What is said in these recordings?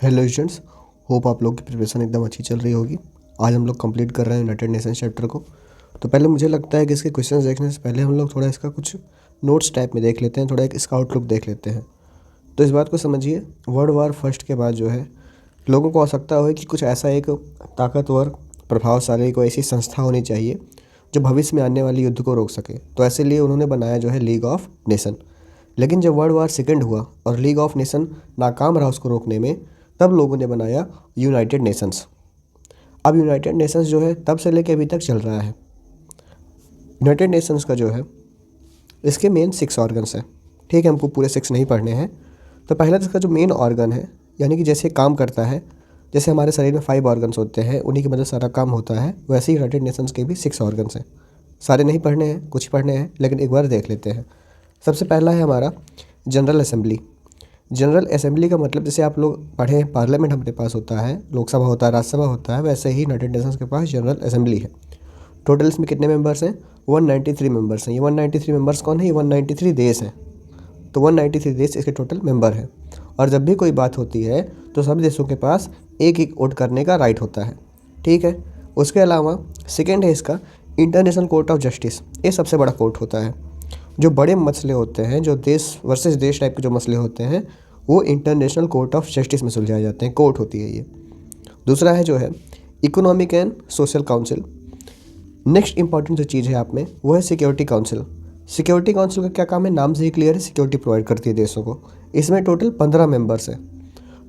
Hello students, hope आप लोग की प्रिपरेशन एकदम अच्छी चल रही होगी। आज हम लोग कंप्लीट कर रहे हैं यूनाइटेड नेशंस चैप्टर को। तो पहले मुझे लगता है कि इसके क्वेश्चंस देखने से पहले हम लोग थोड़ा इसका कुछ नोट्स टाइप में देख लेते हैं, थोड़ा एक इसका आउटलुक देख लेते हैं। तो इस बात को समझिए, वर्ल्ड वार फर्स्ट के बाद जो है लोगों को आवश्यकता हो कि कुछ ऐसा एक ताकतवर प्रभावशाली कोई ऐसी संस्था होनी चाहिए जो भविष्य में आने वाली युद्ध को रोक सके। तो ऐसे लिए उन्होंने बनाया जो है लीग ऑफ नेशन। लेकिन जब वर्ल्ड वार सेकेंड हुआ और लीग ऑफ नेशन नाकाम रहा उसको रोकने में, तब लोगों ने बनाया यूनाइटेड नेशंस। अब यूनाइटेड नेशंस जो है तब से लेके अभी तक चल रहा है। यूनाइटेड नेशंस का जो है इसके मेन 6 ऑर्गन्स हैं। ठीक है, हमको पूरे 6 नहीं पढ़ने हैं। तो पहला तो इसका जो मेन ऑर्गन है, यानी कि जैसे काम करता है, जैसे हमारे शरीर में 5 ऑर्गन्स होते हैं, उन्हीं की मदद सारा काम होता है, वैसे ही यूनाइटेड नेशंस के भी 6 ऑर्गन्स हैं। सारे नहीं पढ़ने हैं, कुछ पढ़ने हैं, लेकिन एक बार देख लेते हैं। सबसे पहला है हमारा जनरल असेंबली। जनरल असेंबली का मतलब, जैसे आप लोग पढ़े हैं पार्लियामेंट हमारे पास होता है, लोकसभा होता है, राज्यसभा होता है, वैसे ही यूनाइटेड नेशंस के पास जनरल असेंबली है। टोटल इसमें कितने मेंबर्स हैं? 193 मेंबर्स हैं। ये 193 मेंबर्स कौन है? ये 193 देश हैं। तो 193 देश इसके टोटल मेंबर हैं। और जब भी कोई बात होती है तो सभी देशों के पास एक एक वोट करने का राइट होता है। ठीक है। उसके अलावा सेकेंड है इसका इंटरनेशनल कोर्ट ऑफ जस्टिस। ये सबसे बड़ा कोर्ट होता है। जो बड़े मसले होते हैं, जो देश वर्सेस देश टाइप के जो मसले होते हैं, वो इंटरनेशनल कोर्ट ऑफ जस्टिस में सुलझाए जाते हैं। कोर्ट होती है ये। दूसरा है जो है economic and social council. Next important जो चीज़ है आप में वो है सिक्योरिटी काउंसिल। सिक्योरिटी काउंसिल का क्या काम है? नाम से ही क्लियर है, सिक्योरिटी प्रोवाइड करती है देशों को। इसमें टोटल 15 मेंबर्स हैं।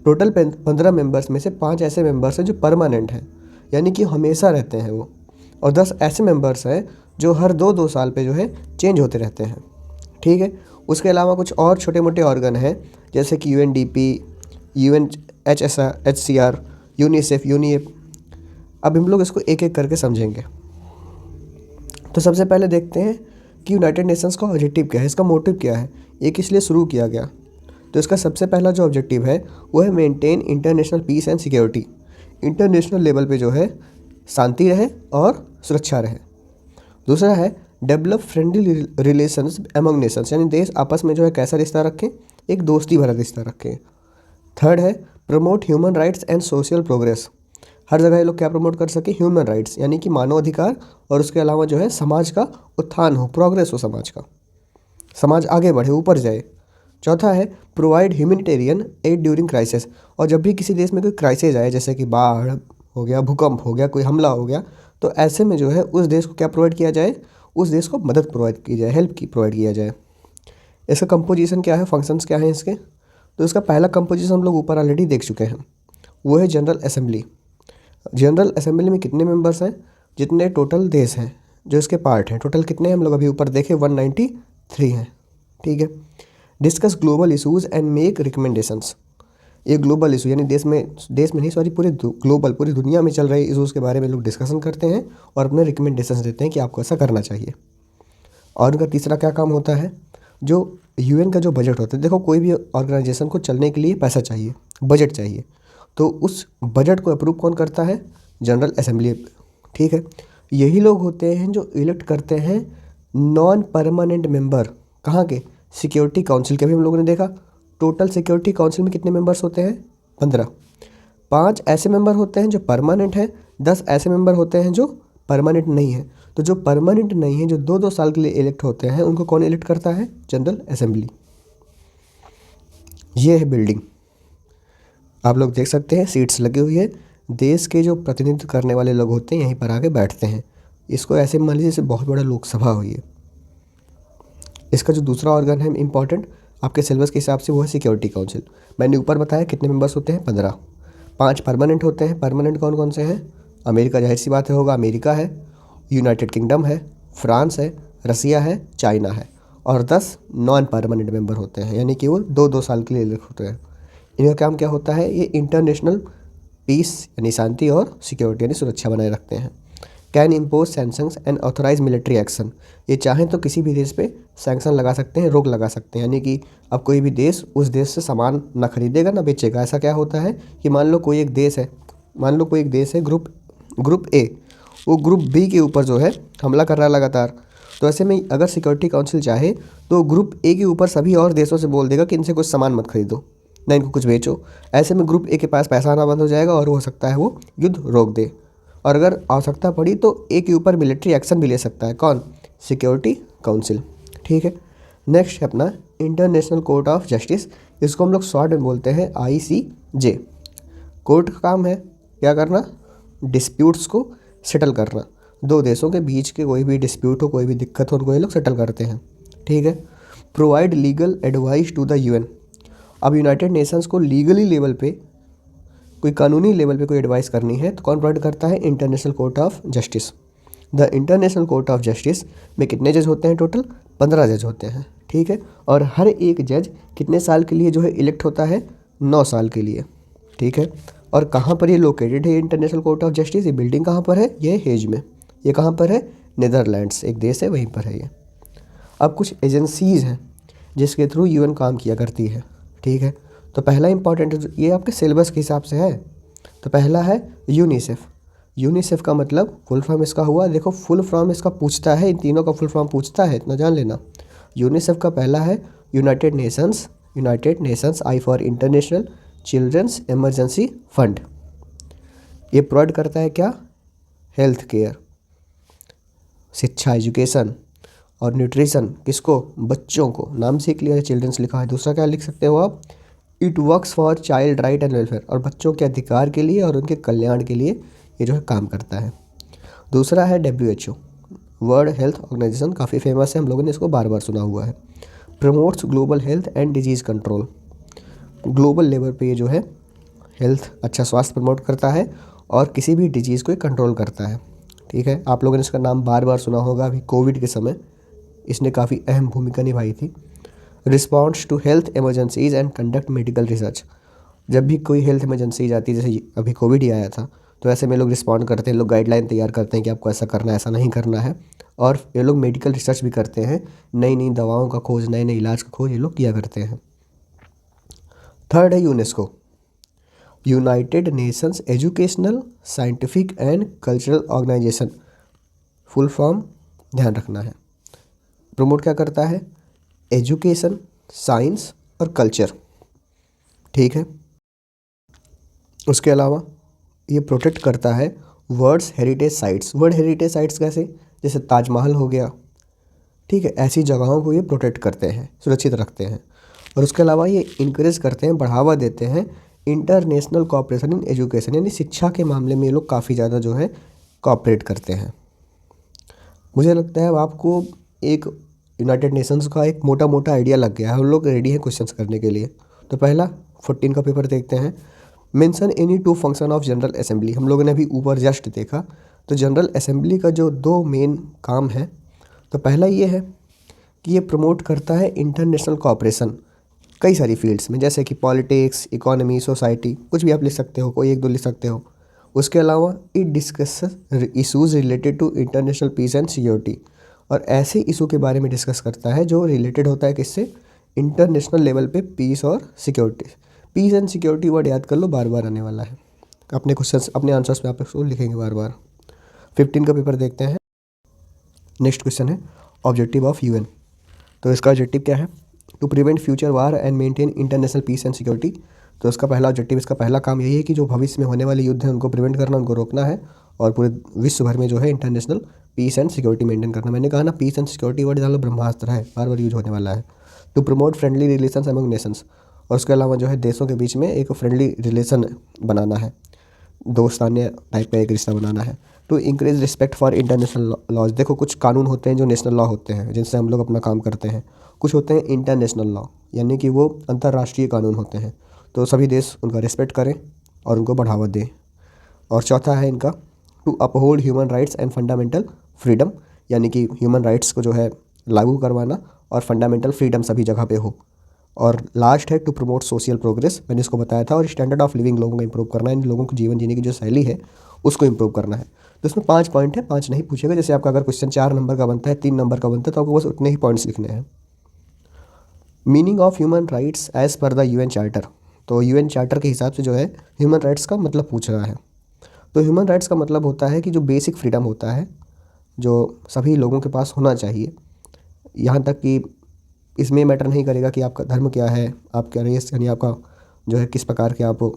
टोटल 15 मेंबर्स में से 5 ऐसे मेंबर्स हैं जो परमानेंट हैं, यानी कि हमेशा रहते हैं वो, और 10 ऐसे मेंबर्स हैं जो हर 2-2 साल पे जो है चेंज होते रहते हैं। ठीक है। उसके अलावा कुछ और छोटे मोटे ऑर्गन हैं, जैसे कि UNDP, UNHCR, यूनिसेफ, यूनिएप। अब हम लोग इसको एक एक करके समझेंगे। तो सबसे पहले देखते हैं कि यूनाइटेड नेशंस का ऑब्जेक्टिव क्या है, इसका मोटिव क्या है, ये किस लिए शुरू किया गया। तो इसका सबसे पहला जो ऑब्जेक्टिव है वो है maintain international peace and security. International level पे जो है शांति रहे और सुरक्षा रहे। दूसरा है develop friendly relations among Nations, यानी देश आपस में जो है कैसा रिश्ता रखें, एक दोस्ती भरा रिश्ता रखें। थर्ड है promote human rights and social progress. हर जगह ये लोग क्या प्रमोट कर सके? ह्यूमन राइट्स, यानी कि मानव अधिकार, और उसके अलावा जो है समाज का उत्थान हो, प्रोग्रेस हो, समाज का, समाज आगे बढ़े, ऊपर जाए। चौथा है provide humanitarian add during crisis. और जब भी किसी देश में कोई क्राइसिस आए, जैसे कि बाढ़ हो गया, भूकंप हो गया, कोई हमला हो गया, तो ऐसे में जो है उस देश को क्या प्रोवाइड किया जाए? उस देश को मदद प्रोवाइड की जाए, हेल्प की प्रोवाइड किया जाए। इसका कंपोजिशन क्या है, फंक्शंस क्या हैं इसके? तो इसका पहला कंपोजिशन हम लोग ऊपर ऑलरेडी देख चुके हैं, वो है जनरल असेंबली। जनरल असेंबली में कितने मेंबर्स हैं? जितने टोटल देश हैं जो इसके पार्ट हैं, टोटल कितने हैं हम लोग अभी ऊपर देखे? 193 हैं। ठीक है। Discuss global issues and make recommendations. ये ग्लोबल इशू, यानी देश में नहीं, सॉरी, पूरे ग्लोबल, पूरी दुनिया में चल रहे इशूज़ के बारे में लोग डिस्कशन करते हैं और अपने रिकमेंडेशंस देते हैं कि आपको ऐसा करना चाहिए। और उनका तीसरा क्या काम होता है? जो UN का जो बजट होता है, देखो कोई भी ऑर्गेनाइजेशन को चलने के लिए पैसा चाहिए, बजट चाहिए, तो उस बजट को अप्रूव कौन करता है? General assembly. ठीक है। यही लोग होते हैं जो इलेक्ट करते हैं नॉन परमानेंट मेंबर। कहाँ के? सिक्योरिटी काउंसिल के भी हम लोगों ने देखा। टोटल सिक्योरिटी काउंसिल में कितने मेंबर्स होते हैं? 15। 5 ऐसे मेंबर होते हैं जो परमानेंट हैं, 10 ऐसे मेंबर होते हैं जो परमानेंट नहीं है। तो जो परमानेंट नहीं है, जो 2-2 साल के लिए इलेक्ट होते हैं, उनको कौन इलेक्ट करता है? General assembly. ये है बिल्डिंग, आप लोग देख सकते हैं, सीट्स लगी हुई है। देश के जो प्रतिनिधित्व करने वाले लोग होते हैं यहीं पर आके बैठते हैं। इसको ऐसे मान लीजिए जैसे बहुत बड़ा लोकसभा हुई है। इसका जो दूसरा ऑर्गन है इम्पॉर्टेंट आपके सिलेबस के हिसाब से, वो है सिक्योरिटी काउंसिल। मैंने ऊपर बताया कितने मेंबर्स होते हैं? 15। 5 परमानेंट होते हैं। परमानेंट कौन कौन से हैं? अमेरिका, जाहिर सी बात है होगा, अमेरिका है, यूनाइटेड किंगडम है, फ्रांस है, रसिया है, चाइना है। और 10 नॉन परमानेंट मेंबर होते हैं, यानी कि वो 2-2 साल के लिए इलेक्ट होते हैं। इनका काम क्या होता है? ये इंटरनेशनल पीस यानी शांति और सिक्योरिटी यानी सुरक्षा बनाए रखते हैं। Can impose sanctions and authorise military action. ये चाहें तो किसी भी देश पे सैंक्शन लगा सकते हैं, रोक लगा सकते हैं, यानी कि अब कोई भी देश उस देश से सामान ना खरीदेगा ना बेचेगा। ऐसा क्या होता है कि मान लो कोई एक देश है, ग्रुप ए, वो ग्रुप बी के ऊपर जो है हमला कर रहा है लगातार। तो ऐसे में अगर सिक्योरिटी काउंसिल चाहे तो ग्रुप ए के ऊपर सभी और देशों से बोल देगा कि इनसे कुछ सामान मत खरीदो, ना इनको कुछ बेचो। ऐसे में ग्रुप ए के पास पैसा आना बंद हो जाएगा और हो सकता है वो युद्ध रोक दे, और अगर आवश्यकता पड़ी तो ए के ऊपर मिलिट्री एक्शन भी ले सकता है। कौन? Security council. ठीक है। नेक्स्ट है अपना इंटरनेशनल कोर्ट ऑफ जस्टिस, इसको हम लोग शॉर्ट में बोलते हैं ICJ। कोर्ट का काम है क्या करना? डिस्प्यूट्स को सेटल करना। दो देशों के बीच के कोई भी डिस्प्यूट हो, कोई भी दिक्कत हो, उनको ये लोग सेटल करते हैं। ठीक है। Provide legal advice to the UN। अब यूनाइटेड नेशंस को लीगली लेवल पे, कोई कानूनी लेवल पे कोई एडवाइस करनी है तो कौन प्रोवाइड करता है? International court of justice. The International court of justice में कितने जज होते हैं? टोटल 15 जज होते हैं। ठीक है। और हर एक जज कितने साल के लिए जो है इलेक्ट होता है? 9 साल के लिए। ठीक है। और कहाँ पर ये लोकेटेड है इंटरनेशनल कोर्ट ऑफ जस्टिस? ये बिल्डिंग कहाँ पर है? ये हेज में। ये कहाँ पर है? नीदरलैंड्स एक देश है, वहीं पर है ये। अब कुछ एजेंसीज़ हैं जिसके थ्रू UN काम किया करती है। ठीक है। तो पहला इंपॉर्टेंट, ये आपके सिलेबस के हिसाब से है, तो पहला है यूनिसेफ। यूनिसेफ का मतलब फुल फॉर्म इसका हुआ, देखो फुल फॉर्म इसका पूछता है, इन तीनों का फुल फॉर्म पूछता है, इतना जान लेना। यूनिसेफ का पहला है United Nations I for international children's emergency fund. ये प्रोवाइड करता है क्या? हेल्थ केयर, शिक्षा, एजुकेशन और न्यूट्रिशन। किसको? बच्चों को। नाम से क्लियर है, चिल्ड्रंस लिखा है। दूसरा क्या लिख सकते हो आप? It works for child right and welfare, और बच्चों के अधिकार के लिए और उनके कल्याण के लिए ये जो है काम करता है। दूसरा है WHO, वर्ल्ड हेल्थ ऑर्गेनाइजेशन, काफ़ी फेमस है, हम लोगों ने इसको बार बार सुना हुआ है। Promotes global health and disease control, global level पे ये जो है हेल्थ, अच्छा स्वास्थ्य प्रमोट करता है और किसी भी डिजीज़ को कंट्रोल करता है। ठीक है। आप लोगों ने इसका नाम बार बार सुना होगा, अभी कोविड के समय इसने काफ़ी अहम भूमिका निभाई थी। Response to health emergencies and conduct medical research, जब भी कोई हेल्थ इमरजेंसी जाती है, जैसे अभी कोविड ही आया था, तो ऐसे में लोग रिस्पॉन्ड करते हैं, लोग गाइडलाइन तैयार करते हैं कि आपको ऐसा करना है, ऐसा नहीं करना है, और ये लोग मेडिकल रिसर्च भी करते हैं, नई नई दवाओं का खोज, नए नए इलाज का खोज ये लोग किया करते हैं। थर्ड है UNESCO, United Nations educational, scientific and cultural organisation, full form ध्यान रखना है। प्रमोट क्या करता है? एजुकेशन, साइंस और कल्चर। ठीक है। उसके अलावा ये प्रोटेक्ट करता है world's heritage sites. World heritage sites कैसे? जैसे ताजमहल हो गया, ठीक है, ऐसी जगहों को ये प्रोटेक्ट करते हैं, सुरक्षित रखते हैं। और उसके अलावा ये इंकरेज करते हैं, बढ़ावा देते हैं इंटरनेशनल कोऑपरेशन इन एजुकेशन, यानी शिक्षा के मामले में ये लोग काफ़ी ज़्यादा जो है कोऑपरेट करते हैं। मुझे लगता है अब आपको एक यूनाइटेड नेशंस का एक मोटा मोटा आइडिया लग गया है, हम लोग रेडी हैं क्वेश्चंस करने के लिए। तो पहला 14 का पेपर देखते हैं। Mention any 2 function of general assembly, हम लोगों ने अभी ऊपर जस्ट देखा। तो जनरल असेंबली का जो 2 मेन काम है, तो पहला ये है कि ये प्रमोट करता है इंटरनेशनल कोऑपरेशन कई सारी फील्ड्स में, जैसे कि पॉलिटिक्स, इकोनॉमी, सोसाइटी, कुछ भी आप लिख सकते हो, कोई एक दो लिख सकते हो। उसके अलावा it discuss issues related to international peace and security, और ऐसे इशू के बारे में डिस्कस करता है जो रिलेटेड होता है किससे? इंटरनेशनल लेवल पे पीस और security. Peace and security word याद कर लो, बार बार आने वाला है अपने क्वेश्चंस, अपने आंसर्स में आप इसको लिखेंगे बार बार। 15 का पेपर देखते हैं। नेक्स्ट क्वेश्चन है ऑब्जेक्टिव ऑफ UN। तो इसका ऑब्जेक्टिव क्या है? To prevent future war and maintain international peace and security. तो इसका पहला ऑब्जेक्टिव, इसका पहला काम यही है कि जो भविष्य में होने वाले युद्ध हैं उनको प्रिवेंट करना, उनको रोकना है, और पूरे विश्व भर में जो है international peace and security maintain करना। मैंने कहा ना, पीस एंड सिक्योरिटी वर्ड जान लो, ब्रह्मास्त्र है, बार बार यूज होने वाला है। To promote friendly relations among nations, और उसके अलावा जो है देशों के बीच में एक फ्रेंडली रिलेशन बनाना है, दोस्ताना टाइप का एक रिश्ता बनाना है। To increase respect for international laws, देखो कुछ कानून होते हैं जो नेशनल लॉ होते हैं जिनसे हम लोग अपना काम करते हैं, कुछ होते हैं इंटरनेशनल लॉ, यानी कि वो अंतर्राष्ट्रीय कानून होते हैं, तो सभी देश उनका रिस्पेक्ट करें और उनको बढ़ावा दें। और चौथा है इनका to uphold human rights and fundamental freedom, यानी कि ह्यूमन राइट्स को जो है लागू करवाना और फंडामेंटल फ्रीडम सभी जगह पे हो। और लास्ट है टू प्रमोट सोशल प्रोग्रेस, मैंने इसको बताया था, और स्टैंडर्ड ऑफ लिविंग लोगों को इंप्रूव करना है, इन लोगों को जीवन जीने की जो शैली है उसको इंप्रूव करना है। तो इसमें 5 पॉइंट है, 5 नहीं पूछेगा। जैसे आपका अगर क्वेश्चन 4 नंबर का बनता है, 3 नंबर का बनता है, तो आपको बस उतने ही पॉइंट्स लिखने हैं। Meaning of human rights as per the UN charter, तो UN चार्टर के हिसाब से जो है ह्यूमन राइट्स का मतलब पूछ रहा है। तो ह्यूमन राइट्स का मतलब होता है कि जो बेसिक फ्रीडम होता है जो सभी लोगों के पास होना चाहिए, यहाँ तक कि इसमें मैटर नहीं करेगा कि आपका धर्म क्या है, आपका रेस यानी आपका जो है किस प्रकार के आप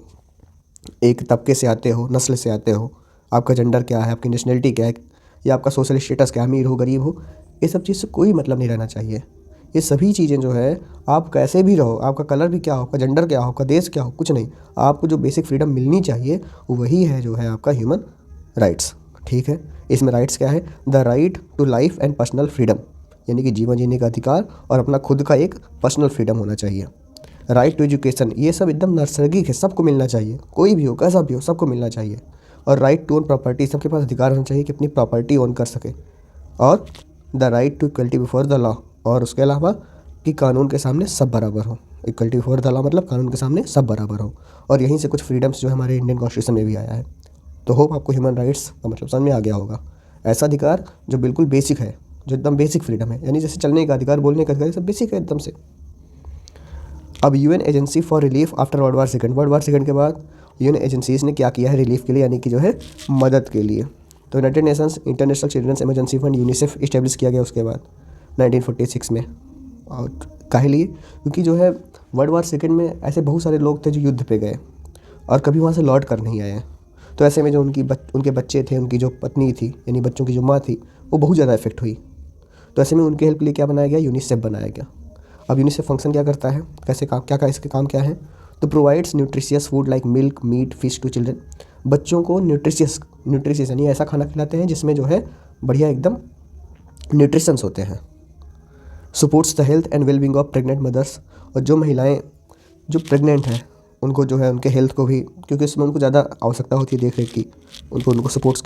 एक तबके से आते हो, नस्ल से आते हो, आपका जेंडर क्या है, आपकी नेशनलिटी क्या है, या आपका सोशल स्टेटस क्या, अमीर हो गरीब हो, ये सब चीज़ से कोई मतलब नहीं रहना चाहिए। ये सभी चीज़ें जो है, आप कैसे भी रहो, आपका कलर भी क्या हो, आपका जेंडर क्या हो, आपका देश क्या हो, कुछ नहीं, आपको जो बेसिक फ्रीडम मिलनी चाहिए वही है जो है आपका ह्यूमन राइट्स। ठीक है, इसमें राइट्स क्या है? The right to life and personal freedom, यानी कि जीवन जीने का अधिकार और अपना खुद का एक पर्सनल फ्रीडम होना चाहिए। राइट टू एजुकेशन, ये सब एकदम नैसर्गिक है, सबको मिलना चाहिए, कोई भी हो, कैसा भी हो, सबको मिलना चाहिए। और राइट टू ओन प्रॉपर्टी, सबके पास अधिकार होना चाहिए कि अपनी प्रॉपर्टी ओन कर सके। और the right to equality before the law, और उसके अलावा कि कानून के सामने सब बराबर हो। इक्वलिटी बिफोर द लॉ मतलब कानून के सामने सब बराबर हो। और यहीं से कुछ फ्रीडम्स जो हमारे इंडियन कॉन्स्टिट्यूशन में भी आया है। तो होप आपको ह्यूमन राइट्स का मतलब समझ में आ गया होगा। ऐसा अधिकार जो बिल्कुल बेसिक है, जो एकदम बेसिक फ्रीडम है, यानी जैसे चलने का अधिकार, बोलने का अधिकार, सब बेसिक है एकदम से। अब UN agency for relief after world war second के बाद यूएन एजेंसीज ने क्या किया है रिलीफ के लिए, यानी कि जो है मदद के लिए। तो United Nations international children's emergency Fund UNICEF establish किया गया उसके बाद 1946 में। और काहे लिए? क्योंकि जो है वर्ल्ड वार सेकंड में ऐसे बहुत सारे लोग थे जो युद्ध पे गए और कभी वहाँ से लौट कर नहीं आए। तो ऐसे में जो उनके बच्चे थे, उनकी जो पत्नी थी, यानी बच्चों की जो माँ थी, वो बहुत ज़्यादा इफेक्ट हुई। तो ऐसे में उनके हेल्प के लिए क्या बनाया गया? यूनिसेफ बनाया गया। अब यूनिसेफ फंक्शन क्या करता है, कैसे काम, क्या इसके काम क्या है? तो provides nutritious food like milk, meat, fish to children. बच्चों को न्यूट्रिशियस यानी ऐसा खाना खिलाते हैं जिसमें जो है बढ़िया एकदम न्यूट्रिशंस होते हैं। Supports the health and wellbeing of pregnant mothers, और जो महिलाएं जो प्रेग्नेंट हैं उनको जो है उनके हेल्थ को भी, क्योंकि इसमें उनको ज़्यादा आवश्यकता होती है देख रेख की, उनको सपोर्ट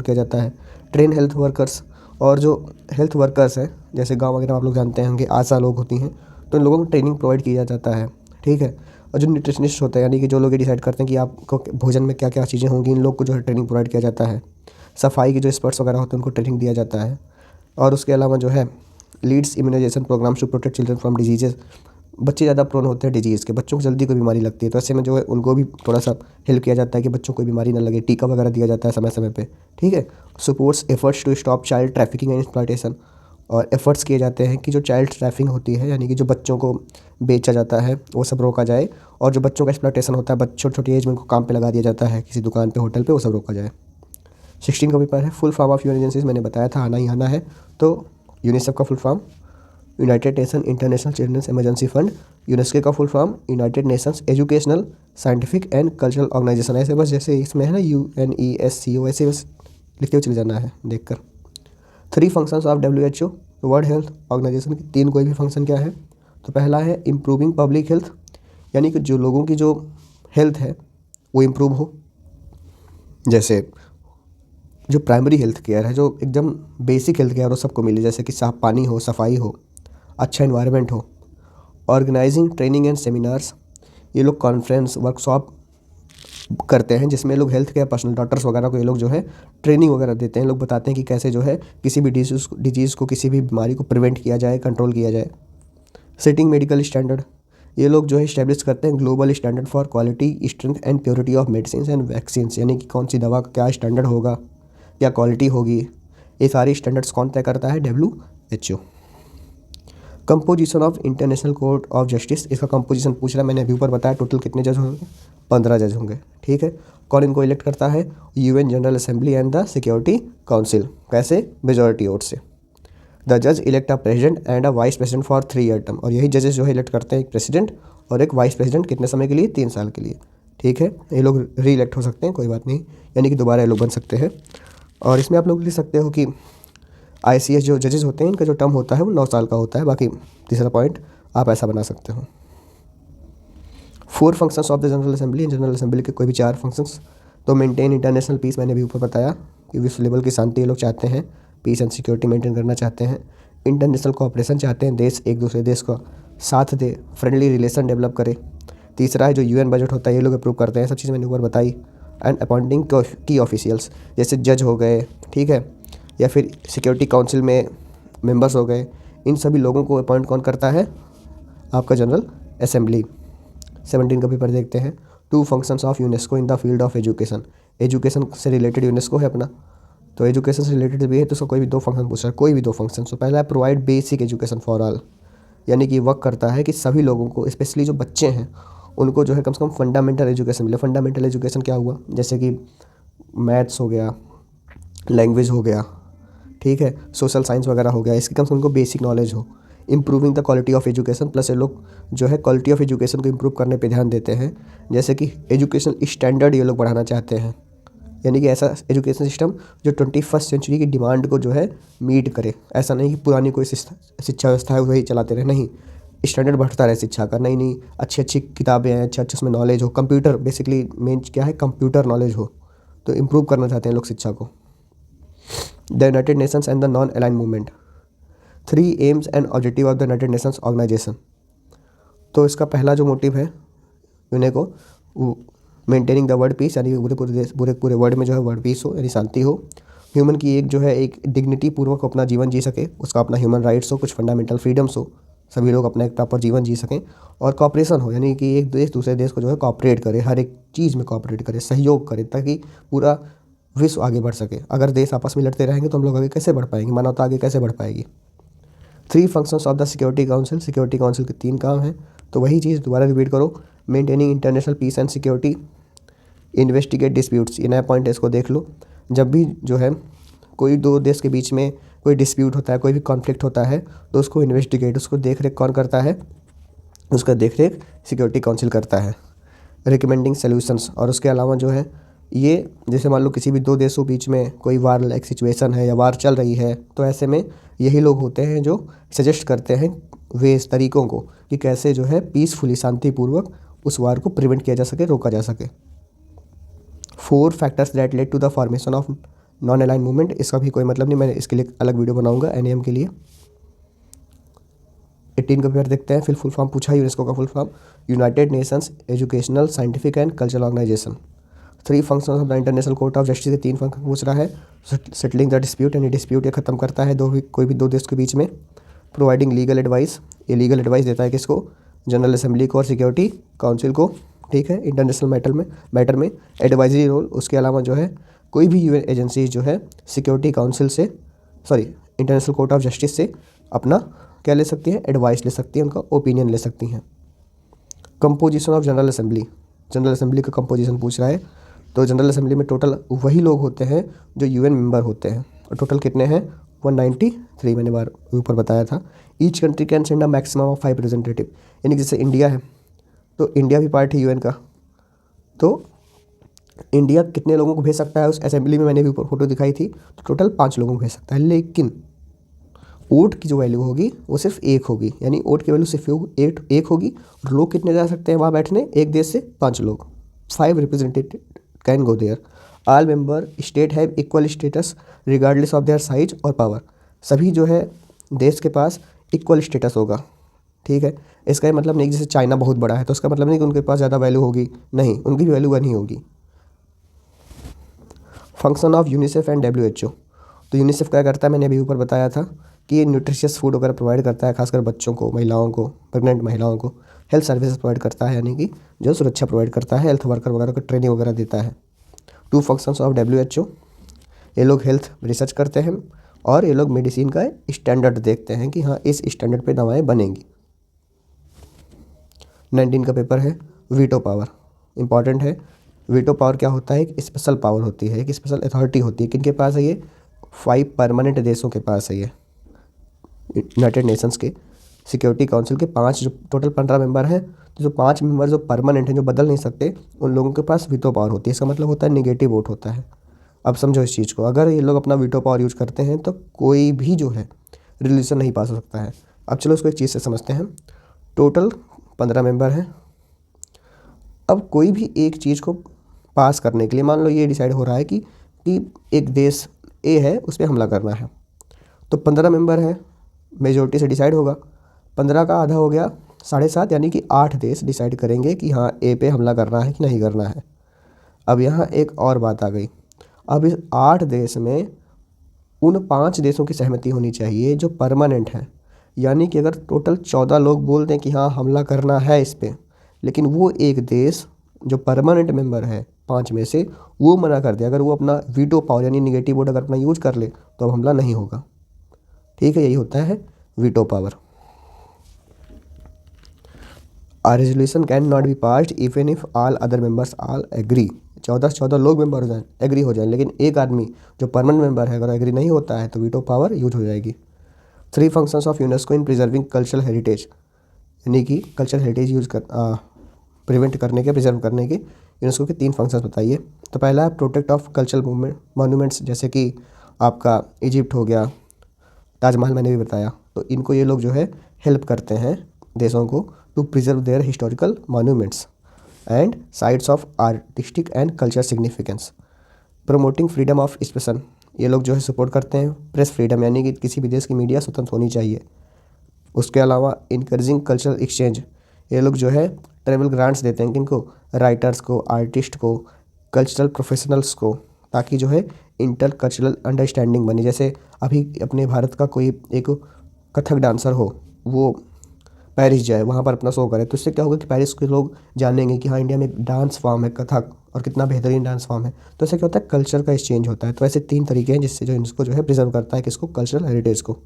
किया जाता है। ट्रेन हेल्थ वर्कर्स, और जो हेल्थ वर्कर्स हैं जैसे गांव वगैरह आप लोग जानते होंगे आशा लोग होती हैं, तो इन लोगों को ट्रेनिंग प्रोवाइड किया जाता है। ठीक है, और जो न्यूट्रिशनिस्ट होते हैं, यानी कि जो लोग ये डिसाइड करते हैं कि आपको भोजन में क्या क्या चीज़ें होंगी, इन लोग को जो है ट्रेनिंग प्रोवाइड किया जाता है। सफाई के जो एक्सपर्ट्स वगैरह होते हैं उनको ट्रेनिंग दिया जाता है। और उसके अलावा जो है leads immunisation programmes to protect children from diseases. बच्चे ज़्यादा प्रोन होते हैं डिजीज़ के, बच्चों को जल्दी कोई बीमारी लगती है, तो ऐसे में जो है उनको भी थोड़ा सा हेल्प किया जाता है कि बच्चों को कोई बीमारी ना लगे, टीका वगैरह दिया जाता है समय समय पे। ठीक है, supports efforts to stop child trafficking and exploitation, और एफर्ट्स किए जाते हैं कि जो चाइल्ड ट्रैफिकिंग होती है, यानी कि जो बच्चों को बेचा जाता है, वो सब रोका जाए। और जो बच्चों का एक्सप्लॉयटेशन होता है, छोटी छोटी एज में उनको काम पे लगा दिया जाता है किसी दुकान पे, होटल पे, वो सब रोका जाए। 16 का पेपर है full form of UN agencies, मैंने बताया था आना ही आना है। तो यूनिसेफ का full form United Nation International children's emergency Fund, UNESCO का full form United Nations educational scientific and cultural organisation. ऐसे बस जैसे इसमें है ना UNESCO, ऐसे बस लिखते हुए चले जाना है देखकर। 3 functions of WHO world health Organisation की 3 कोई भी फंक्शन क्या है? तो पहला है इम्प्रूविंग पब्लिक हेल्थ, यानी कि जो लोगों की जो हेल्थ है वो इम्प्रूव हो। जैसे जो प्राइमरी हेल्थ केयर है, जो एकदम बेसिक हेल्थ केयर हो, सबको मिले, जैसे कि साफ पानी हो, सफाई हो, अच्छा इन्वायरमेंट हो। ऑर्गेनाइजिंग ट्रेनिंग एंड सेमिनार्स, ये लोग कॉन्फ्रेंस वर्कशॉप करते हैं जिसमें लोग हेल्थ केयर पर्सनल डॉक्टर्स वगैरह को ये लोग जो है ट्रेनिंग वगैरह देते हैं। लोग बताते हैं कि कैसे जो है किसी भी डिजीज़ को, किसी भी बीमारी को प्रिवेंट किया जाए, कंट्रोल किया जाए। सेटिंग मेडिकल स्टैंडर्ड, ये लोग जो है इस्टेब्लिश करते हैं global standard for quality, strength and purity of medicine and vaccine, यानी कि कौन सी दवा का क्या स्टैंडर्ड होगा, क्या क्वालिटी होगी, ये सारी स्टैंडर्ड्स कौन तय करता है? WHO। Composition of international court of justice, इसका कंपोजिशन पूछ रहा है, मैंने अभी ऊपर बताया टोटल कितने जज होंगे? 15 जज होंगे। ठीक है, कौन इनको इलेक्ट करता है? UN general assembly and the security council. कैसे? मेजॉरिटी वोट से। द जज elect a president and a vice president for 3 year term, और यही जजेस जो है इलेक्ट करते हैं एक प्रेसिडेंट और एक वाइस प्रेसिडेंट, कितने समय के लिए? 3 साल के लिए। ठीक है, ये लोग री इलेक्ट हो सकते हैं, कोई बात नहीं, यानी कि दोबारा ये लोग बन सकते हैं। और इसमें आप लोग लिख सकते हो कि ICS जो जजेस होते हैं इनका जो टर्म होता है वो 9 साल का होता है। बाकी तीसरा पॉइंट आप ऐसा बना सकते हो। 4 functions of the general assembly, general assembly के कोई भी 4 फंक्शंस। तो मेंटेन इंटरनेशनल पीस, मैंने भी ऊपर बताया कि विश्व लेवल की शांति ये लोग चाहते हैं, पीस एंड सिक्योरिटी मेंटेन करना चाहते हैं। इंटरनेशनल कोऑपरेशन चाहते हैं, देश एक दूसरे देश का साथ दे, फ्रेंडली रिलेशन डेवलप करे। तीसरा है जो UN बजट होता है ये लोग अप्रूव करते हैं, सब चीज़ मैंने ऊपर बताई। एंड अपॉइंटिंग की ऑफिशियल्स, जैसे जज हो गए, ठीक है, या फिर सिक्योरिटी काउंसिल में मेंबर्स हो गए, इन सभी लोगों को अपॉइंट कौन करता है? आपका जनरल असेंबली। 17 का पेपर देखते हैं। 2 functions of UNESCO in the field of education, education से रिलेटेड यूनेस्को है अपना, तो एजुकेशन से रिलेटेड भी है, तो उसका कोई भी 2 फंक्शन पूछ रहा है, कोई भी 2 फंक्शन। तो पहला है provide basic education for all, यानी कि वर्क करता है कि सभी लोगों को, स्पेशली जो बच्चे हैं उनको जो है कम से कम फंडामेंटल एजुकेशन मिले। फंडामेंटल एजुकेशन क्या हुआ, जैसे कि मैथ्स हो गया, लैंग्वेज हो गया, ठीक है, सोशल साइंस वगैरह हो गया, इसकी कम से कम उनको बेसिक नॉलेज हो। Improving the quality of education, plus ये लोग जो है क्वालिटी ऑफ एजुकेशन को इम्प्रूव करने पे ध्यान देते हैं। जैसे कि एजुकेशन स्टैंडर्ड ये लोग बढ़ाना चाहते हैं, यानी कि ऐसा एजुकेशन सिस्टम जो 21st सेंचुरी की डिमांड को जो है मीट करे। ऐसा नहीं कि पुरानी कोई शिक्षा व्यवस्था है वही चलाते रहे, नहीं, स्टैंडर्ड बढ़ता रहे शिक्षा का। नई नई अच्छी अच्छी किताबें हैं, अच्छा अच्छा उसमें नॉलेज हो, कंप्यूटर बेसिकली मेन क्या है, कंप्यूटर नॉलेज हो, तो इम्प्रूव करना चाहते हैं लोग शिक्षा को। The United Nations and the non aligned movement, 3 aims and objective of the United Nations organisation. तो इसका पहला जो मोटिव है यूनेको, वो मेंटेनिंग द वर्ल्ड पीस, यानी कि पूरे पूरे देश पूरे वर्ल्ड में जो है वर्ल्ड पीस हो, यानी शांति हो। ह्यूमन की एक जो है एक डिग्निटी पूर्वक अपना जीवन जी सके, उसका अपना ह्यूमन राइट्स हो, कुछ फंडामेंटल फ्रीडम्स हो, सभी लोग अपना एक प्रॉपर जीवन जी सकें। और कॉपरेशन हो, यानी कि एक देश दूसरे देश को जो है कॉपरेट करे, हर एक चीज़ में कॉपरेट करे, सहयोग करे, ताकि पूरा विश्व आगे बढ़ सके। अगर देश आपस में लड़ते रहेंगे तो हम लोग आगे कैसे बढ़ पाएंगे, मानवता आगे कैसे बढ़ पाएगी। 3 functions of the security council, security council के 3 काम हैं, तो वही चीज़ दोबारा रिपीट करो। Maintaining international peace and security, investigate disputes, ये नया पॉइंट है, इसको देख लो। जब भी जो है कोई दो देश के बीच में कोई डिस्प्यूट होता है, कोई भी कॉन्फ्लिक्ट होता है, तो उसको इन्वेस्टिगेट, उसको देख रेख कौन करता है, उसका देख रेख सिक्योरिटी काउंसिल करता है। रिकमेंडिंग सॉल्यूशंस, और उसके अलावा जो है ये, जैसे मान लो किसी भी दो देशों बीच में कोई वार लाइक सिचुएशन है या वार चल रही है, तो ऐसे में यही लोग होते हैं जो सजेस्ट करते हैं वेज तरीक़ों को कि कैसे जो है पीसफुली शांतिपूर्वक उस वार को प्रिवेंट किया जा सके, रोका जा सके। 4 factors that led to the formation of non aligned movement, इसका भी कोई मतलब नहीं, मैं इसके लिए अलग वीडियो बनाऊंगा एनएएम के लिए। 18 का पेपर देखते हैं। फिर फुल फॉर्म पूछा, यूनेस्को का full form United Nations educational scientific and cultural organisation. 3 functions of the International court of Justice के 3 फंक्शन पूछ रहा है। सेटलिंग द डिस्प्यूट, यानी डिस्प्यूट ये खत्म करता है कोई भी दो देश के बीच में। प्रोवाइडिंग लीगल एडवाइस, ये लीगल एडवाइस देता है किसको, जनरल असेंबली को और सिक्योरिटी काउंसिल को, ठीक है, इंटरनेशनल मैटर में एडवाइजरी रोल। उसके अलावा जो है कोई भी यूएन एजेंसी जो है सिक्योरिटी काउंसिल से, इंटरनेशनल कोर्ट ऑफ जस्टिस से अपना क्या ले सकती है, एडवाइस ले सकती है, उनका ओपिनियन ले सकती हैं। Composition of general assembly, general assembly का कंपोजिशन पूछ रहा है। तो जनरल असेंबली में टोटल वही लोग होते हैं जो यूएन मेंबर होते हैं, और टोटल कितने हैं, 193, मैंने बार ऊपर बताया था। Each country can send a maximum of 5 representative, यानी जैसे इंडिया है तो इंडिया भी पार्ट है यूएन का, तो इंडिया कितने लोगों को भेज सकता है उस असेंबली में, मैंने भी ऊपर फोटो दिखाई थी, तो टोटल 5 लोगों को भेज सकता है। लेकिन वोट की जो वैल्यू होगी वो सिर्फ 1 होगी, यानी वोट की वैल्यू सिर्फ 1 होगी। और लोग कितने जा सकते हैं वहाँ बैठने, एक देश से 5 लोग, 5 representative can go there. All member state have equal status regardless of their size और पावर, सभी जो है देश के पास इक्वल स्टेटस होगा, ठीक है। इसका ये मतलब नहीं कि जैसे चाइना बहुत बड़ा है तो उसका मतलब नहीं कि उनके पास ज़्यादा वैल्यू होगी, नहीं, उनकी भी वैल्यू 1 ही होगी। Function of UNICEF and WHO, तो यूनिसेफ क्या करता है, मैंने अभी ऊपर बताया था कि ये न्यूट्रिशियस फूड वगैरह प्रोवाइड करता है, खासकर बच्चों को, महिलाओं को, प्रेग्नेंट महिलाओं को। हेल्थ सर्विसेज प्रोवाइड करता है, यानी कि जो सुरक्षा प्रोवाइड करता है, हेल्थ वर्कर वगैरह को ट्रेनिंग वगैरह देता है। 2 फंक्शंस ऑफ WHO, ये लोग हेल्थ रिसर्च करते हैं और ये लोग मेडिसिन का स्टैंडर्ड देखते हैं कि हाँ इस स्टैंडर्ड पे दवाएं बनेंगी। 19 का पेपर है वीटो पावर, इंपॉर्टेंट है। वीटो पावर क्या होता है, एक स्पेशल पावर होती है, एक स्पेशल अथॉरिटी होती है। किनके पास है ये, 5 परमानेंट देशों के पास है ये, यूनाइटेड नेशंस के सिक्योरिटी काउंसिल के 5 जो टोटल 15 मेंबर हैं, तो जो 5 मेंबर जो परमानेंट हैं, जो बदल नहीं सकते, उन लोगों के पास वीटो पावर होती है। इसका मतलब होता है नेगेटिव वोट होता है। अब समझो इस चीज़ को, अगर ये लोग अपना वीटो पावर यूज करते हैं तो कोई भी जो है रेजोल्यूशन नहीं पास हो सकता है। अब चलो इसको एक चीज़ से समझते हैं। टोटल 15 मेंबर हैं। अब कोई भी एक चीज़ को पास करने के लिए, मान लो ये डिसाइड हो रहा है कि एक देश ए है उस पर हमला करना है, तो 15 मेंबर हैं, मेजोरिटी से डिसाइड होगा। 15 का आधा हो गया 7.5, यानी कि 8 देश डिसाइड करेंगे कि हाँ ए पे हमला करना है कि नहीं करना है। अब यहाँ एक और बात आ गई, अब इस 8 देश में उन 5 देशों की सहमति होनी चाहिए जो परमानेंट है। यानी कि अगर टोटल 14 लोग बोलते हैं कि हाँ हमला करना है इस पर, लेकिन वो एक देश जो परमानेंट मेंबर है 5 में से, वो मना कर दे, अगर वो अपना वीटो पावर यानी निगेटिव वोट अगर अपना यूज कर ले, तो अब हमला नहीं होगा, ठीक है। यही होता है veto power. A resolution can not be passed even if all other members all agree. 14 लोग मेंबर हो जाएं, एग्री हो जाएं, लेकिन एक आदमी जो परमानेंट मेंबर है अगर एग्री नहीं होता है तो वीटो पावर यूज हो जाएगी। 3 functions of UNESCO in preserving cultural heritage, यानी कि कल्चरल हेरिटेज यूज कर प्रिवेंट करने के, प्रिजर्व करने के यूनेस्को के 3 फंक्शंस बताइए। तो पहला है protect of cultural movement monuments, जैसे कि आपका इजिप्ट हो गया, ताजमहल मैंने भी बताया। तो इनको ये लोग जो है हेल्प करते हैं देशों को to preserve their historical monuments and sites of artistic and culture significance. Promoting freedom of expression, ये लोग जो है सपोर्ट करते हैं प्रेस फ्रीडम, यानी कि किसी भी देश की मीडिया स्वतंत्र होनी चाहिए। उसके अलावा इनकरेजिंग कल्चरल एक्सचेंज, ये लोग जो है ट्रेवल ग्रांट्स देते हैं किनको, राइटर्स को, आर्टिस्ट को, कल्चरल प्रोफेशनल्स को, ताकि जो है इंटर कल्चरल अंडरस्टैंडिंग बने। जैसे अभी अपने भारत का कोई एक कथक डांसर हो, वो पेरिस जाए, वहाँ पर अपना शो करे, तो इससे क्या होगा कि पेरिस के लोग जानेंगे कि हाँ इंडिया में एक डांस फॉर्म है कथक और कितना बेहतरीन डांस फॉर्म है। तो ऐसे क्या होता है, कल्चर का एक्सचेंज होता है। तो ऐसे 3 तरीके हैं जिससे जो इसको जो है प्रिजर्व करता है किसको, कल्चरल हेरिटेज को।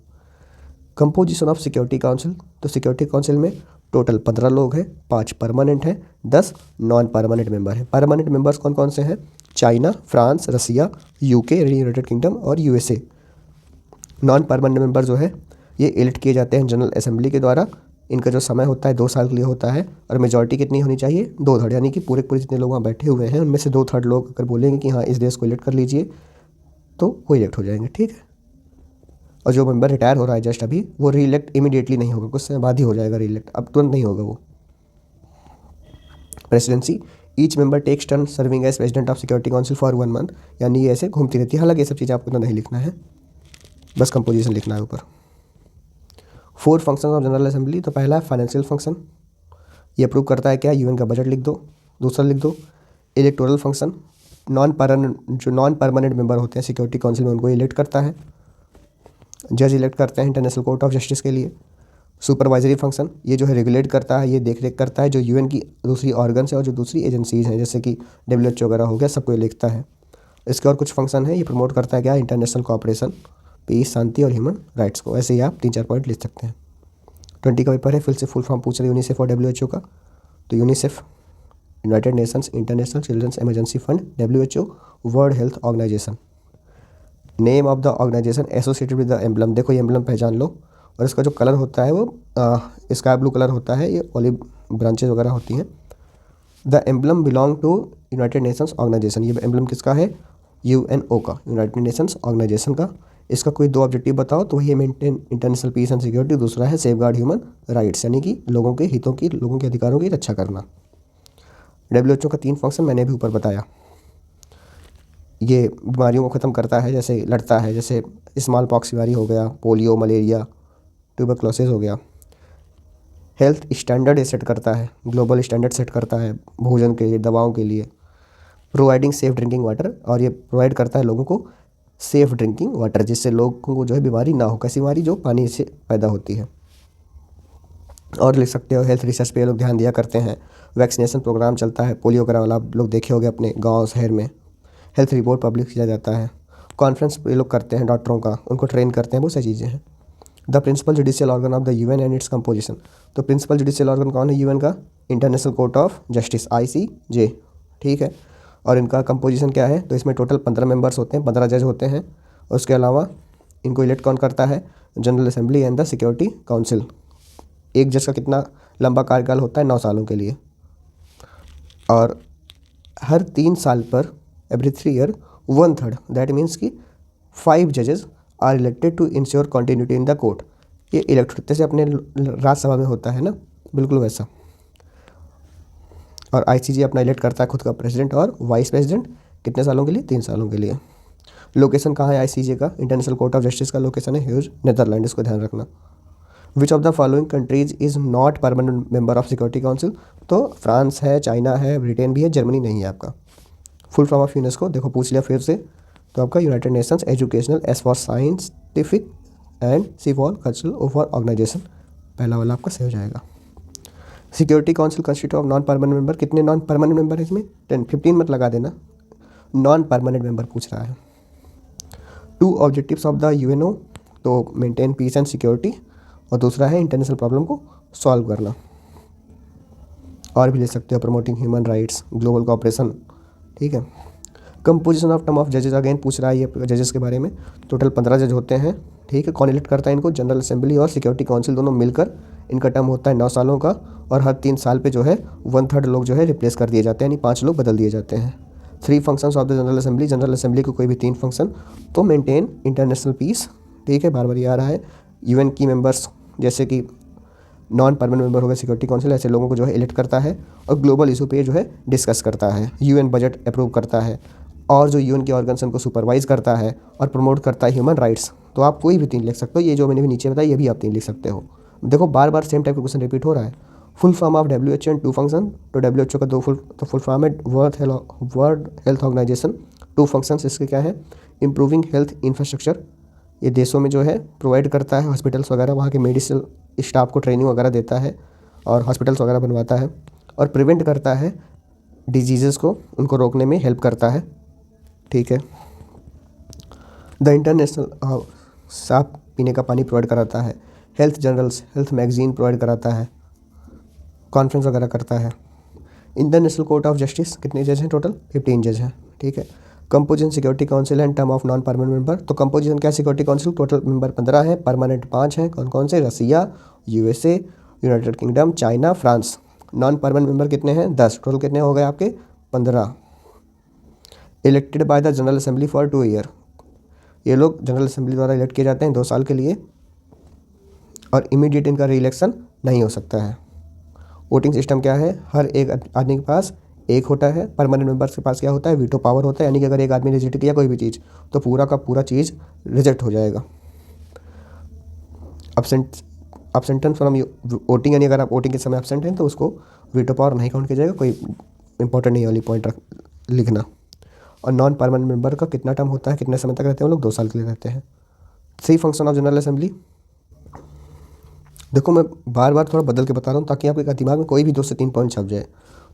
कंपोजिशन ऑफ सिक्योरिटी काउंसिल, तो सिक्योरिटी काउंसिल में टोटल 15 लोग हैं, 5 परमानेंट हैं, 10 नॉन परमानेंट मेंबर हैं। परमानेंट मेंबर्स कौन कौन से हैं, चाइना, फ्रांस, रसिया, यूके यूनाइटेड किंगडम और यूएसए। नॉन परमानेंट मेंबर जो है ये इलेक्ट किए जाते हैं जनरल असेंबली के द्वारा। इनका जो समय होता है 2 साल के लिए होता है, और मेजॉरिटी कितनी होनी चाहिए, 2/3, यानी कि पूरे पूरे जितने लोग वहाँ बैठे हुए हैं उनमें से 2/3 लोग अगर बोलेंगे कि हाँ इस देश को इलेक्ट कर लीजिए तो वो इलेक्ट हो जाएंगे, ठीक है। और जो मेंबर रिटायर हो रहा है जस्ट अभी, वो री इलेक्ट इमीडिएटली नहीं होगा, कुछ समय बाद ही हो जाएगा री इलेक्ट, अब तुरंत नहीं होगा वो। Presidency, each member takes turn serving as president of security council for 1 month, यानी ये ऐसे घूमती रहती है। हालांकि ये सब चीज़ें आपको तो नहीं लिखना है, बस कंपोजिशन लिखना है ऊपर। 4 फंक्शन ऑफ जनरल असेंबली, तो पहला है फाइनेंशियल फंक्शन, ये अप्रूव करता है क्या, यूएन का बजट लिख दो। दूसरा लिख दो इलेक्टोरल फंक्शन, जो नॉन परमानेंट मेंबर होते हैं सिक्योरिटी काउंसिल में उनको इलेक्ट करता है। जज इलेक्ट करते हैं इंटरनेशनल कोर्ट ऑफ जस्टिस के लिए। सुपरवाइजरी फंक्शन, ये जो है रेगुलेट करता है, ये देख रेख करता है जो यूएन की दूसरी ऑर्गन्स है और जो दूसरी एजेंसीज हैं जैसे कि WHO वगैरह हो गया, सबको ये लिखता है। इसके और कुछ फंक्शन है, ये प्रमोट करता है क्या, इंटरनेशनल कोऑपरेशन, पीस, शांति और ह्यूमन राइट्स को। ऐसे ही आप 3-4 पॉइंट लिख सकते हैं। 20 का पेपर है, फिर से फुल फॉर्म पूछ रहे यूनिसेफ और WHO का। तो UNICEF united Nations international children's emergency fund, WHO world health organization. Name of the organization associated with the emblem, देखो ये एम्बलम पहचान लो, और इसका जो कलर होता है वो स्काई ब्लू कलर होता है, ये ऑलिव ब्रांचेज वगैरह होती हैं। The emblem belong to united Nations organization, ये एम्बलम किसका है, UNO का, यूनाइटेड नेशंस ऑर्गेनाइजेशन का। इसका कोई 2 ऑब्जेक्टिव बताओ, तो वही है maintain international peace and security, दूसरा है सेफ गार्ड ह्यूमन राइट्स, यानी कि लोगों के हितों की, लोगों के अधिकारों की रक्षा करना। WHO का 3 फंक्शन मैंने भी ऊपर बताया, ये बीमारियों को ख़त्म करता है, जैसे लड़ता है, जैसे स्मॉल पॉक्स बीमारी हो गया, पोलियो, मलेरिया, ट्यूबरक्लोसिस हो गया। हेल्थ स्टैंडर्ड सेट करता है, ग्लोबल स्टैंडर्ड सेट करता है भोजन के लिए, दवाओं के लिए। प्रोवाइडिंग सेफ ड्रिंकिंग वाटर, और ये प्रोवाइड करता है लोगों को सेफ ड्रिंकिंग वाटर, जिससे लोगों को जो है बीमारी ना हो, कैसी बीमारी, जो पानी से पैदा होती है। और लिख सकते हो हेल्थ रिसर्च पे ये लोग ध्यान दिया करते हैं। वैक्सीनेशन प्रोग्राम चलता है, पोलियो वगैरह वाला आप लोग देखे होंगे अपने गाँव शहर में। हेल्थ रिपोर्ट पब्लिश किया जाता है। कॉन्फ्रेंस ये लोग करते हैं डॉक्टरों का, उनको ट्रेन करते हैं, बहुत सारी चीज़ें हैं। The principal judicial organ of the UN and its composition, तो प्रिंसिपल जुडिशियल ऑर्गन कौन है यूएन का, international court of justice, ICJ, ठीक है। और इनका कंपोजिशन क्या है, तो इसमें टोटल 15 मेंबर्स होते हैं, 15 जज होते हैं। उसके अलावा इनको इलेक्ट कौन करता है, general assembly and the security council. एक जज का कितना लंबा कार्यकाल होता है, 9 सालों के लिए। और हर 3 साल पर, एवरी 3 ईयर, 1/3, दैट मीन्स कि 5 जजेस are elected to ensure continuity in the court. ये इलेक्ट होते से अपने राज्यसभा में होता है ना, बिल्कुल वैसा। और ICJ अपना इलेक्ट करता है खुद का प्रेसिडेंट और वाइस प्रेसिडेंट, कितने सालों के लिए, 3 सालों के लिए। लोकेशन कहाँ है ICJ का, इंटरनेशनल कोर्ट ऑफ जस्टिस का लोकेशन है ह्यूज, नेदरलैंड, इसको ध्यान रखना। Which of the following countries is not permanent member of security council, तो फ्रांस है, चाइना है, ब्रिटेन भी है, जर्मनी नहीं है आपका। फुल फॉर्म ऑफ यूनेस्को देखो पूछ लिया फिर से, तो आपका united Nations educational S for scientific and C for cultural over organization, पहला वाला आपका सही हो जाएगा। Security council constitute of non permanent member, कितने नॉन परमानेंट मेंबर है इसमें, 15 मत लगा देना, नॉन परमानेंट मेंबर पूछ रहा है। 2 ऑब्जेक्टिव्स ऑफ द UNO, तो मेंटेन पीस एंड सिक्योरिटी, और दूसरा है इंटरनेशनल प्रॉब्लम को सॉल्व करना। और भी ले सकते हो, promoting human rights, global cooperation, ठीक है। कंपोजिशन ऑफ टर्म ऑफ जजेस अगेन पूछ रहा है ये जजेस के बारे में। टोटल 15 जज होते हैं, ठीक है। कौन इलेक्ट करता है इनको? जनरल असेंबली और सिक्योरिटी काउंसिल दोनों मिलकर। इनका टर्म होता है 9 सालों का, और हर 3 साल पे जो है 1/3 लोग जो है रिप्लेस कर दिए जाते हैं, यानी 5 लोग बदल दिए जाते हैं। 3 functions of the general assembly, general assembly को कोई भी 3 फंक्शन, तो मेंटेन इंटरनेशनल पीस, ठीक है, बार बार ये आ रहा है। यूएन की मेंबर्स जैसे कि नॉन परमानेंट मेंबर हो गए सिक्योरिटी काउंसिल, ऐसे लोगों को जो है इलेक्ट करता है, और ग्लोबल इशू पे जो है डिस्कस करता है। यूएन बजट अप्रूव करता है, और जो यूएन के ऑर्गन्स उनको सुपरवाइज करता है और प्रमोट करता है ह्यूमन राइट्स। तो आप कोई भी 3 लिख सकते हो, ये जो मैंने भी नीचे बताया ये भी आप 3 लिख सकते हो। देखो बार बार सेम टाइप का क्वेश्चन रिपीट हो रहा है। Full form of WHO and 2 function, तो WHO का 2 फुल फॉर्म है वर्ल्ड हेल्थ ऑर्गेनाइजेशन। 2 फंक्शंस इसके क्या है? इम्प्रूविंग हेल्थ इंफ्रास्ट्रक्चर, ये देशों में जो है प्रोवाइड करता है, हॉस्पिटल्स वगैरह, वहाँ के मेडिसिन स्टाफ को ट्रेनिंग वगैरह देता है और हॉस्पिटल्स वगैरह बनवाता है, और प्रिवेंट करता है डिजीज़ को, उनको रोकने में हेल्प करता है, ठीक है। द इंटरनेशनल साफ पीने का पानी प्रोवाइड कराता है, health journals, health magazine provide कराता है, कॉन्फ्रेंस वगैरह करता है। इंटरनेशनल कोर्ट ऑफ जस्टिस, कितने जज हैं टोटल? 15 जज हैं, ठीक है। Composition security council and term of non permanent member, तो कंपोजिशन क्या? सिक्योरिटी काउंसिल टोटल मेंबर 15 है, परमानेंट 5 हैं। कौन कौन से? रसिया, USA, United kingdom, China, France. Non permanent member कितने हैं? 10। टोटल कितने हो गए आपके? 15। Elected by the general assembly for 2 year, ये लोग जनरल असेंबली द्वारा इलेक्ट किए जाते हैं 2 साल के लिए, और इमीडिएट इनका री इलेक्शन नहीं हो सकता है। वोटिंग सिस्टम क्या है? हर एक आदमी के पास एक होता है। परमानेंट मेंबर्स के पास क्या होता है? वीटो पावर होता है, यानी कि अगर एक आदमी रिजेक्ट किया कोई भी चीज़ तो पूरा का पूरा चीज़ रिजेक्ट हो जाएगा। अब्सेंटेंस फ्रॉम वोटिंग, यानी अगर आप वोटिंग के समय एब्सेंट हैं तो उसको वीटो पावर नहीं काउंट किया जाएगा। कोई इंपॉर्टेंट नहीं वाली पॉइंट लिखना। और नॉन परमानेंट मेंबर का कितना टर्म होता है, कितने समय तक रहते हैं वो लोग? 2 साल के लिए रहते हैं। 3 फंक्शन ऑफ जनरल असेंबली, देखो मैं बार बार थोड़ा बदल के बता रहा हूँ ताकि आपके दिमाग में कोई भी 2 से 3 पॉइंट छप जाए।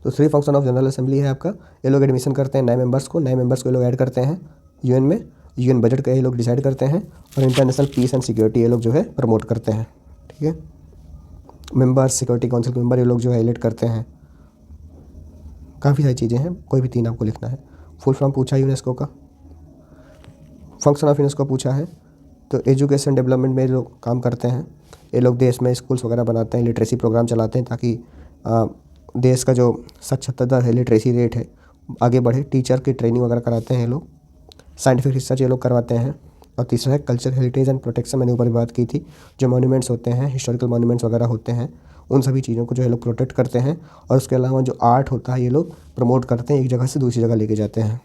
तो 3 फंक्शन ऑफ जनरल असेंबली है आपका, ये लोग एडमिशन करते हैं नए मेंबर्स को ये लोग ऐड करते हैं यूएन में, यूएन बजट का ये लोग डिसाइड करते हैं, और इंटरनेशनल पीस एंड सिक्योरिटी ये लोग जो है प्रमोट करते हैं, ठीक है। मेंबर्स, सिक्योरिटी काउंसिल के मेंबर ये लोग जो है इलेक्ट करते हैं। काफ़ी सारी चीज़ें हैं, कोई भी 3 आपको लिखना है। फुल फॉर्म पूछा यूनेस्को का, फंक्शन ऑफ यूनेस्को पूछा है, तो एजुकेशन डेवलपमेंट में लोग काम करते हैं। ये लोग देश में स्कूल्स वगैरह बनाते हैं, लिटरेसी प्रोग्राम चलाते हैं ताकि देश का जो साक्षरता दर है, लिटरेसी रेट है, आगे बढ़े। टीचर की ट्रेनिंग वगैरह कराते हैं ये लोग। साइंटिफिक रिसर्च ये लोग करवाते हैं। और तीसरा है कल्चर हेरिटेज एंड प्रोटेक्शन, मैंने ऊपर बात की थी। जो मॉन्यूमेंट्स होते हैं, हिस्टोरिकल मॉन्यूमेंट्स वगैरह होते हैं, उन सभी चीज़ों को जो है लोग प्रोटेक्ट करते हैं। और उसके अलावा जो आर्ट होता है ये लोग प्रमोट करते हैं, एक जगह से दूसरी जगह लेके जाते हैं।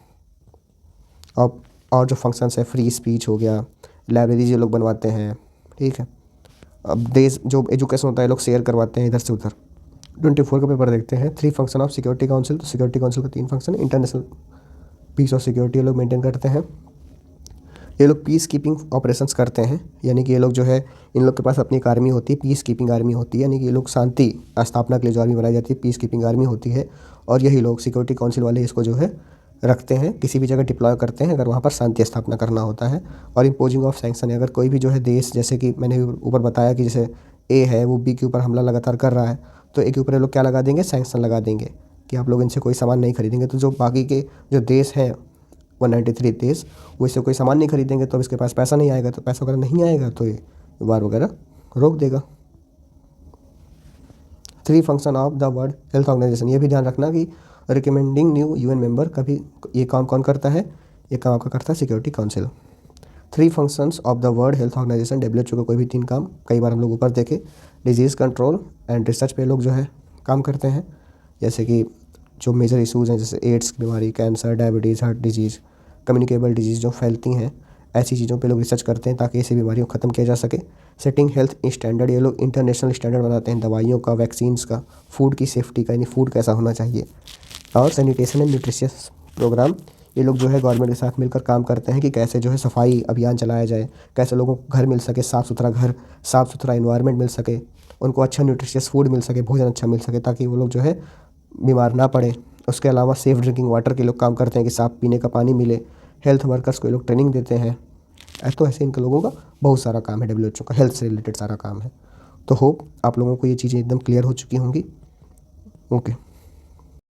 और जो फंक्शंस है, फ्री स्पीच हो गया, लाइब्रेरीज ये लोग बनवाते हैं, ठीक है। अब देश जो एजुकेशन होता है ये लोग शेयर करवाते हैं इधर से उधर। 24 का पेपर देखते हैं। 3 फंक्शन ऑफ सिक्योरिटी काउंसिल, तो सिक्योरिटी काउंसिल का 3 फंक्शन है। इंटरनेशनल पीस और सिक्योरिटी ये लोग मेंटेन करते हैं। ये लोग पीस कीपिंग ऑपरेशंस करते हैं, यानी कि ये लोग जो है, इन लोग के पास अपनी एक आर्मी होती है, पीस कीपिंग आर्मी होती है, यानी कि ये लोग शांति स्थापना के लिए जो आर्मी बनाई जाती है, पीस कीपिंग आर्मी होती है। और यही लोग सिक्योरिटी काउंसिल वाले इसको जो है रखते हैं, किसी भी जगह डिप्लॉय करते हैं अगर वहाँ पर शांति स्थापना करना होता है। और इम्पोजिंग ऑफ सैंक्शन, अगर कोई भी जो है देश, जैसे कि मैंने ऊपर बताया कि जैसे ए है वो बी के ऊपर हमला लगातार कर रहा है, तो ए के ऊपर ये लोग क्या लगा देंगे? सैंक्शन लगा देंगे कि आप लोग इनसे कोई सामान नहीं खरीदेंगे। तो जो बाकी के जो देश हैं 193 देश, वो इससे कोई सामान नहीं खरीदेंगे, तो अब इसके पास पैसा नहीं आएगा, तो पैसा वगैरह नहीं आएगा तो ये वार वगैरह रोक देगा। 3 function of the world health organization, ये भी ध्यान रखना कि रिकमेंडिंग न्यू यूएन मेंबर, कभी ये काम कौन करता है? ये काम आपका करता है security council. 3 functions of the world health organization, WHO का कोई भी 3 काम, कई बार हम लोग ऊपर देखे। डिजीज़ कंट्रोल एंड रिसर्च पे लोग जो है काम करते हैं, जैसे कि जो मेजर इशूज़ हैं जैसे एड्स की बीमारी, cancer, diabetes, heart disease, communicable disease जो फैलती हैं, ऐसी चीज़ों पे लोग रिसर्च करते हैं ताकि ऐसी बीमारियों को ख़त्म किया जा सके। सेटिंग हेल्थ स्टैंडर्ड, ये लोग इंटरनेशनल स्टैंडर्ड बनाते हैं, दवाइयों का, वैक्सीन्स का, फूड की सेफ्टी का, यानी फूड कैसा होना चाहिए। और सैनिटेशन एंड न्यूट्रिशियस प्रोग्राम, ये लोग जो है गवर्नमेंट के साथ मिलकर काम करते हैं कि कैसे जो है सफाई अभियान चलाया जाए, कैसे लोगों को घर मिल सके, साफ़ सुथरा घर, साफ़ सुथरा इन्वायरमेंट मिल सके, उनको अच्छा न्यूट्रिशियस फूड मिल सके, भोजन अच्छा मिल सके, ताकि वो लोग जो है बीमार ना पड़े। उसके अलावा सेफ़ ड्रिंकिंग वाटर के लोग काम करते हैं कि साफ़ पीने का पानी मिले। हेल्थ वर्कर्स को ये लोग ट्रेनिंग देते हैं। तो ऐसे इनके लोगों का बहुत सारा काम है, WHO का हेल्थ से रिलेटेड सारा काम है। तो होप आप लोगों को ये चीज़ें एकदम क्लियर हो चुकी होंगी। ओके।